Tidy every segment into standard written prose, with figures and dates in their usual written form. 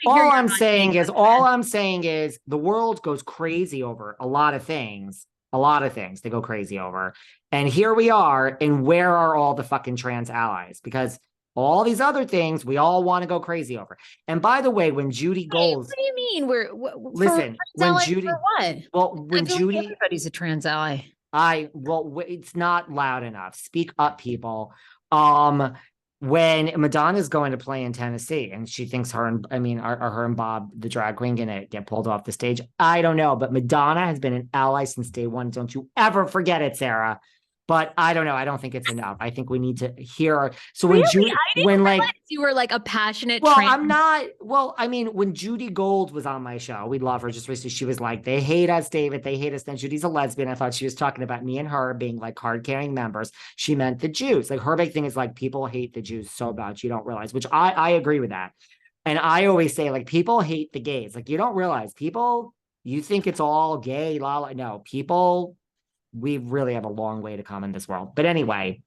all I'm saying is the world goes crazy over a lot of things. A lot of things they go crazy over. And here we are. And where are all the fucking trans allies? Because all these other things we all want to go crazy over. And by the way, when Judy Gold, what do you mean? Listen, when Judy, for what? well, when Judy, everybody's a trans ally. It's not loud enough. Speak up, people. When Madonna's going to play in Tennessee and she thinks are her and Bob, the drag queen, gonna get pulled off the stage? I don't know, but Madonna has been an ally since day one. Don't you ever forget it, Sarah. But I don't know. I don't think it's enough. I think we need to hear her. So when Judy, you were like a passionate. Well, I'm not. Well, I mean, when Judy Gold was on my show, we love her. Just recently, she was like, "They hate us, David. They hate us." Then Judy's a lesbian. I thought she was talking about me and her being like card-carrying members. She meant the Jews. Like her big thing is like people hate the Jews so much you don't realize. Which I agree with that. And I always say like people hate the gays. Like you don't realize people. You think it's all gay, no, people. We really have a long way to come in this world. But anyway,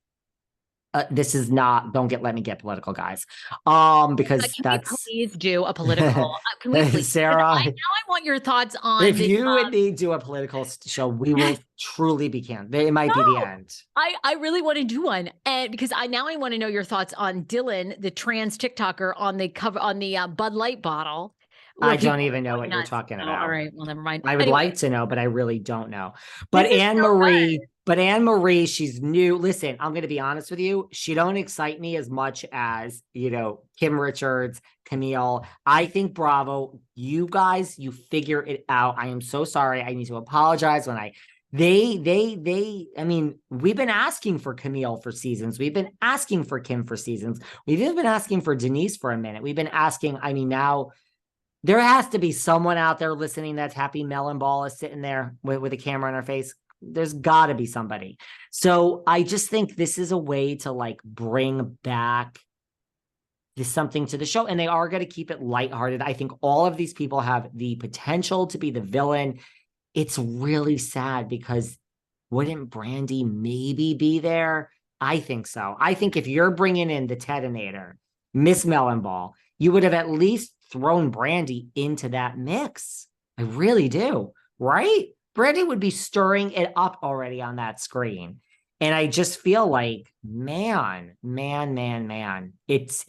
this is not, let me get political, guys. Because please do a political, can we please, Sarah, now I want your thoughts on if you and me do a political show, we will truly be canned. It might be the end. I really want to do one. And because I want to know your thoughts on Dylan, the trans TikToker on the cover, on the Bud Light bottle. I don't even know what you're talking about. All right, well, never mind. I would like to know, but I really don't know. But Anne Marie, she's new. Listen, I'm going to be honest with you. She don't excite me as much as, Kim Richards, Camille. I think Bravo, you guys, you figure it out. I am so sorry. I need to apologize when we've been asking for Camille for seasons. We've been asking for Kim for seasons. We've even been asking for Denise for a minute. We've been asking, now there has to be someone out there listening that's happy Mellenball is sitting there with a camera on her face. There's got to be somebody. So I just think this is a way to like bring back something to the show. And they are going to keep it lighthearted. I think all of these people have the potential to be the villain. It's really sad because wouldn't Brandi maybe be there? I think so. I think if you're bringing in the Tedinator, Miss Mellenball, you would have at least thrown Brandi into that mix. I really do. Right? Brandi would be stirring it up already on that screen. And I just feel like, man, it's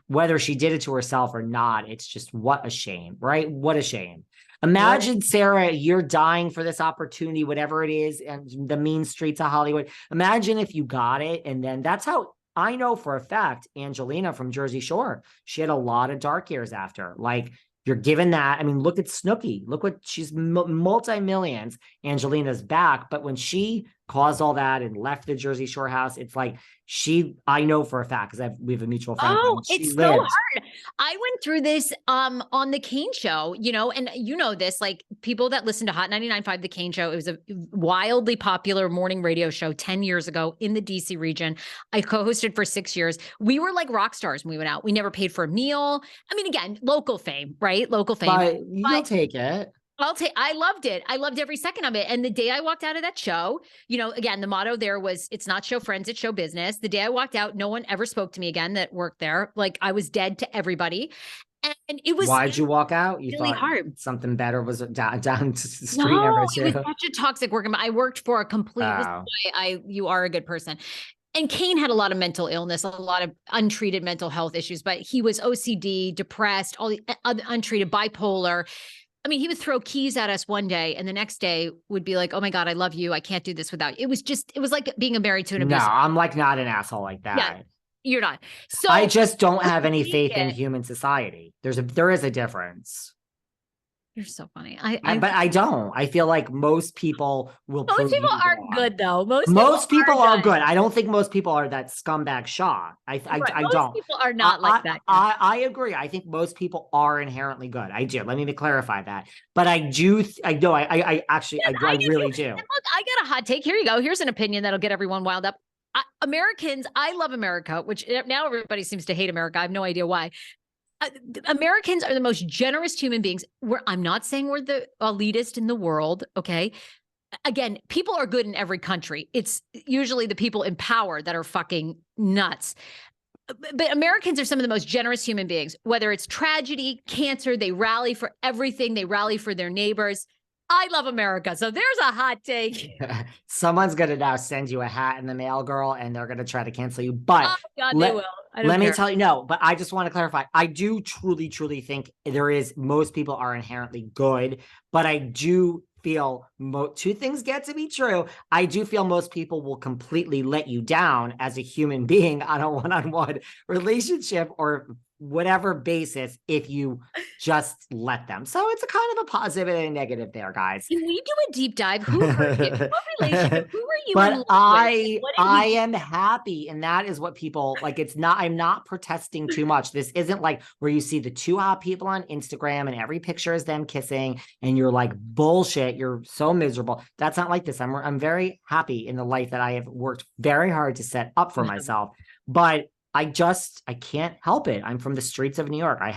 whether she did it to herself or not, it's just what a shame, right? What a shame. Imagine, Sarah, you're dying for this opportunity, whatever it is, and the mean streets of Hollywood. Imagine if you got it. And then that's how I know for a fact, Angelina from Jersey Shore, she had a lot of dark years after. Like, you're given that. I mean, look at Snooki. Look what she's multi-millions. Angelina's back. But when she caused all that and left the Jersey Shore house, it's like I know for a fact because we have a mutual friend. Oh, it's so hard. I went through this on the Kane show, and this, like people that listen to Hot 99.5, the Kane show, it was a wildly popular morning radio show 10 years ago in the DC region. I co-hosted for 6 years. We were like rock stars when we went out. We never paid for a meal. I mean, again, local fame, right? Local fame. But you'll take it. I loved it. I loved every second of it. And the day I walked out of that show, again, the motto there was, it's not show friends, it's show business. The day I walked out, no one ever spoke to me again that worked there. Like I was dead to everybody. And it was. Why'd you walk out? You really thought something better was down to the street. No, it was such a toxic work. I worked for a complete, you are a good person. And Kane had a lot of mental illness, a lot of untreated mental health issues, but he was OCD, depressed, all the untreated, bipolar. I mean, he would throw keys at us one day and the next day would be like, oh my God, I love you. I can't do this without you. It was like being married to an abuser. No, I'm like not an asshole like that. Yeah, you're not. So I just don't have any faith in human society. There is a difference. You're so funny. But I don't. I feel like most people will. Most people aren't good though. Most people are good. I don't think most people are that scumbag Shah. I don't. Most people are not like that. I agree. I think most people are inherently good. I do. Let me clarify that. But I do. I know. I actually. I really do. And look, I got a hot take. Here you go. Here's an opinion that'll get everyone wild up. Americans, I love America, which now everybody seems to hate America. I have no idea why. Americans are the most generous human beings. I'm not saying we're the elitist in the world. Okay. Again, people are good in every country. It's usually the people in power that are fucking nuts. but Americans are some of the most generous human beings. Whether it's tragedy, cancer, they rally for everything. They rally for their neighbors. I love America. So there's a hot take. Someone's going to now send you a hat in the mail, girl, and they're going to try to cancel you. But oh God, they will. Let me tell you, no, but I just want to clarify. I do truly, truly think most people are inherently good, but I do feel two things get to be true. I do feel most people will completely let you down as a human being on a one-on-one relationship or whatever basis if you just let them. So it's a kind of a positive and a negative there, guys. Can we do a deep dive? Who hurt you? What relationship? Who were you but in love I with? I am happy, and that is what people like. It's not, I'm not protesting too much. This isn't like where you see the two hot people on Instagram and every picture is them kissing and you're like, bullshit, you're so miserable. That's not like this. I'm very happy in the life that I have worked very hard to set up for myself. But I can't help it. I'm from the streets of New York. I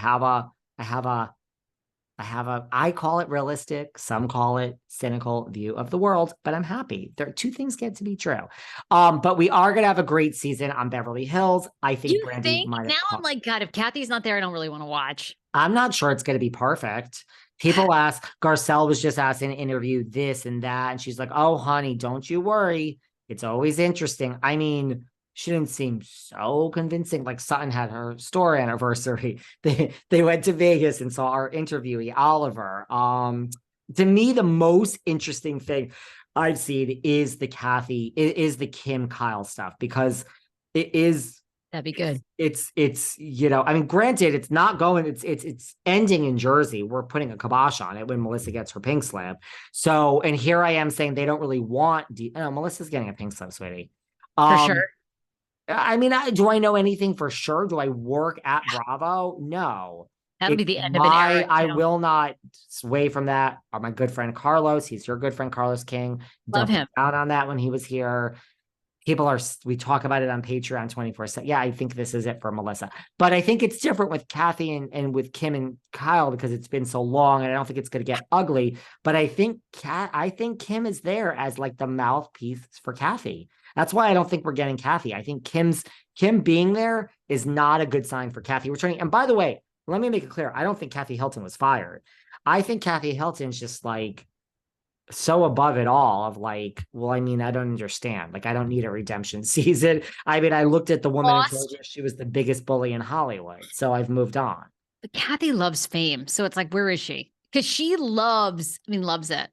call it realistic, some call it cynical view of the world, but I'm happy. There are two things get to be true. But we are going to have a great season on Beverly Hills. I think Brandi might have. Now I'm like, God, if Kathy's not there, I don't really want to watch. I'm not sure it's going to be perfect. People ask, Garcelle was just asked in an interview this and that. And she's like, oh, honey, don't you worry. It's always interesting. I mean, she didn't seem so convincing. Like Sutton had her store anniversary. They went to Vegas and saw our interviewee, Oliver. To me, the most interesting thing I've seen is the Kim Kyle stuff, because it is. That'd be good. It's I mean, granted, it's not going, it's ending in Jersey. We're putting a kibosh on it when Melissa gets her pink slip. So, and here I am saying they don't really want, Melissa's getting a pink slip, sweetie. For sure. I mean, do I know anything for sure? Do I work at Bravo? No. That'll be the end of an era. I will not sway from that. My good friend Carlos, he's your good friend Carlos King. Love him. Out on that when he was here. We talk about it on Patreon 24/7. Yeah, I think this is it for Melissa. But I think it's different with Kathy and with Kim and Kyle because it's been so long, and I don't think it's going to get ugly. But I think Kim is there as like the mouthpiece for Kathy. That's why I don't think we're getting Kathy. I think Kim being there is not a good sign for Kathy returning. And by the way, let me make it clear. I don't think Kathy Hilton was fired. I think Kathy Hilton's just like so above it all of like, well, I mean, I don't understand. Like, I don't need a redemption season. I mean, I looked at the woman and told her she was the biggest bully in Hollywood. So I've moved on. But Kathy loves fame. So it's like, where is she? Because she loves it.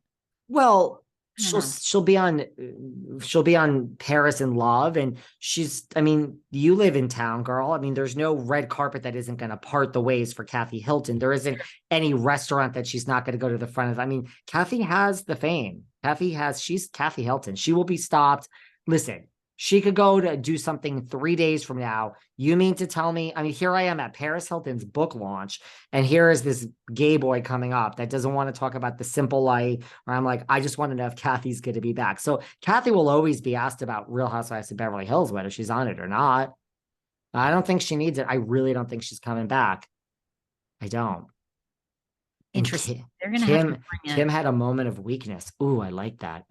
Well, she'll be on Paris in Love, and I mean, you live in town, girl. I mean, there's no red carpet that isn't going to part the ways for Kathy Hilton. There isn't any restaurant that she's not going to go to the front of. I mean, Kathy has the fame. She's Kathy Hilton. She will be stopped. Listen, she could go to do something 3 days from now. You mean to tell me? I mean, here I am at Paris Hilton's book launch, and here is this gay boy coming up that doesn't want to talk about The Simple Life. Or I'm like, I just want to know if Kathy's going to be back. So Kathy will always be asked about Real Housewives of Beverly Hills, whether she's on it or not. I don't think she needs it. I really don't think she's coming back. I don't. Interesting. Kim had a moment of weakness. Ooh, I like that.